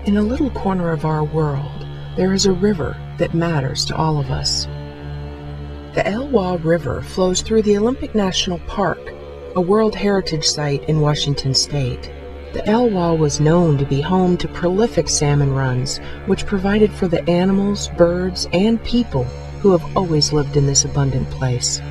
In a little corner of our world, there is a river that matters to all of us. The Elwha River flows through the Olympic National Park, a World Heritage Site in Washington State. The Elwha was known to be home to prolific salmon runs, which provided for the animals, birds, and people who have always lived in this abundant place.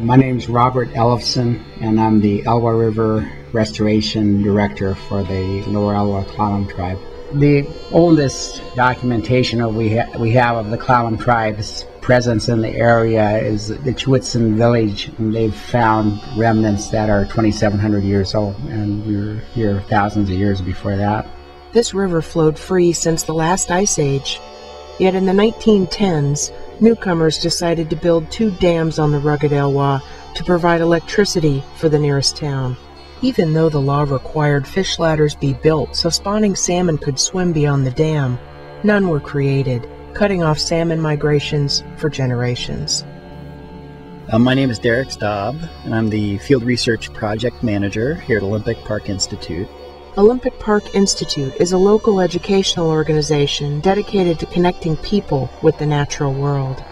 My name is Robert Ellefson, and I'm the Elwha River Restoration Director for the Lower Elwha Clallam Tribe. The oldest documentation we have of the Clallam tribe's presence in the area is the Chewitson village, and they've found remnants that are 2,700 years old, and we were here thousands of years before that. This river flowed free since the last ice age, yet in the 1910s, newcomers decided to build 2 dams on the rugged Elwha to provide electricity for the nearest town. Even though the law required fish ladders be built so spawning salmon could swim beyond the dam, none were created, cutting off salmon migrations for generations. My name is Derek Staub, and I'm the Field Research Project Manager here at Olympic Park Institute. Olympic Park Institute is a local educational organization dedicated to connecting people with the natural world.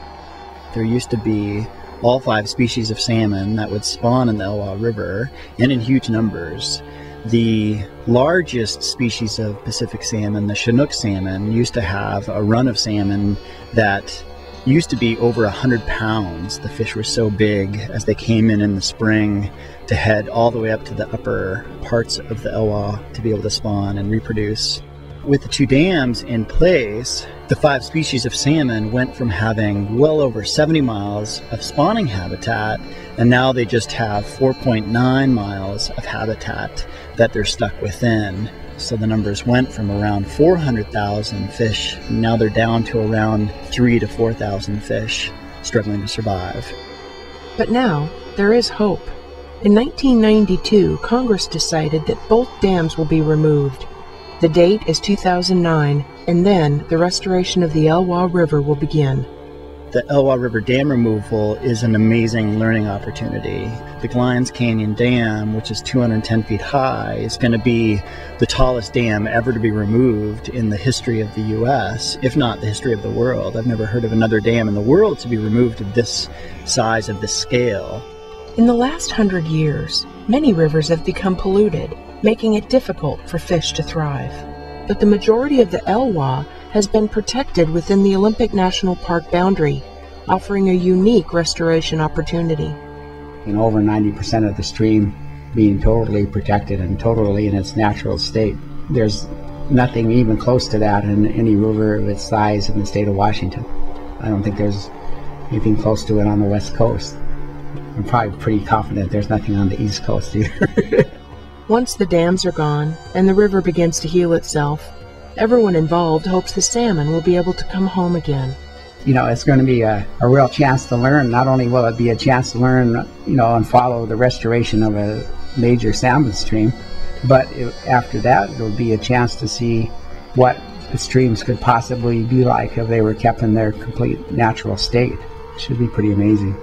There used to be all 5 species of salmon that would spawn in the Elwha River, and in huge numbers. The largest species of Pacific salmon, the Chinook salmon, used to have a run of salmon that used to be over 100 pounds. The fish were so big as they came in the spring to head all the way up to the upper parts of the Elwha to be able to spawn and reproduce. With the 2 dams in place, the 5 species of salmon went from having well over 70 miles of spawning habitat, and now they just have 4.9 miles of habitat that they're stuck within. So the numbers went from around 400,000 fish, and now they're down to around 3,000 to 4,000 fish struggling to survive. But now, there is hope. In 1992, Congress decided that both dams will be removed. The date is 2009, and then the restoration of the Elwha River will begin. The Elwha River Dam removal is an amazing learning opportunity. The Glines Canyon Dam, which is 210 feet high, is going to be the tallest dam ever to be removed in the history of the U.S., if not the history of the world. I've never heard of another dam in the world to be removed of this size, of this scale. In the last 100 years, many rivers have become polluted, making it difficult for fish to thrive. But the majority of the Elwha has been protected within the Olympic National Park boundary, offering a unique restoration opportunity. Over 90% of the stream being totally protected and totally in its natural state. There's nothing even close to that in any river of its size in the state of Washington. I don't think there's anything close to it on the West Coast. I'm probably pretty confident there's nothing on the East Coast either. Once the dams are gone and the river begins to heal itself, everyone involved hopes the salmon will be able to come home again. It's going to be a real chance to learn. Not only will it be a chance to learn, and follow the restoration of a major salmon stream, but after that, it'll be a chance to see what the streams could possibly be like if they were kept in their complete natural state. It should be pretty amazing.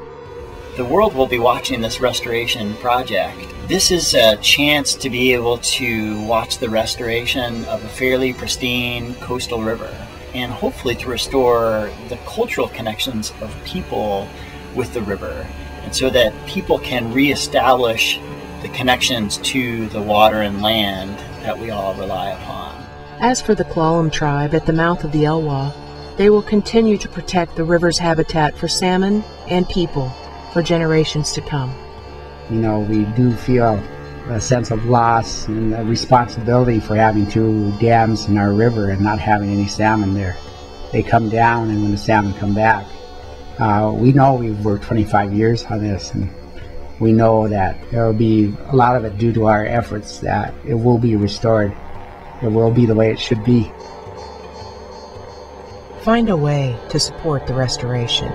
The world will be watching this restoration project. This is a chance to be able to watch the restoration of a fairly pristine coastal river, and hopefully to restore the cultural connections of people with the river, and so that people can reestablish the connections to the water and land that we all rely upon. As for the Clallam tribe at the mouth of the Elwha, they will continue to protect the river's habitat for salmon and people for generations to come. We do feel a sense of loss and a responsibility for having 2 dams in our river and not having any salmon there. They come down, and when the salmon come back, we know we've worked 25 years on this, and we know that there will be a lot of it due to our efforts that it will be restored. It will be the way it should be. Find a way to support the restoration.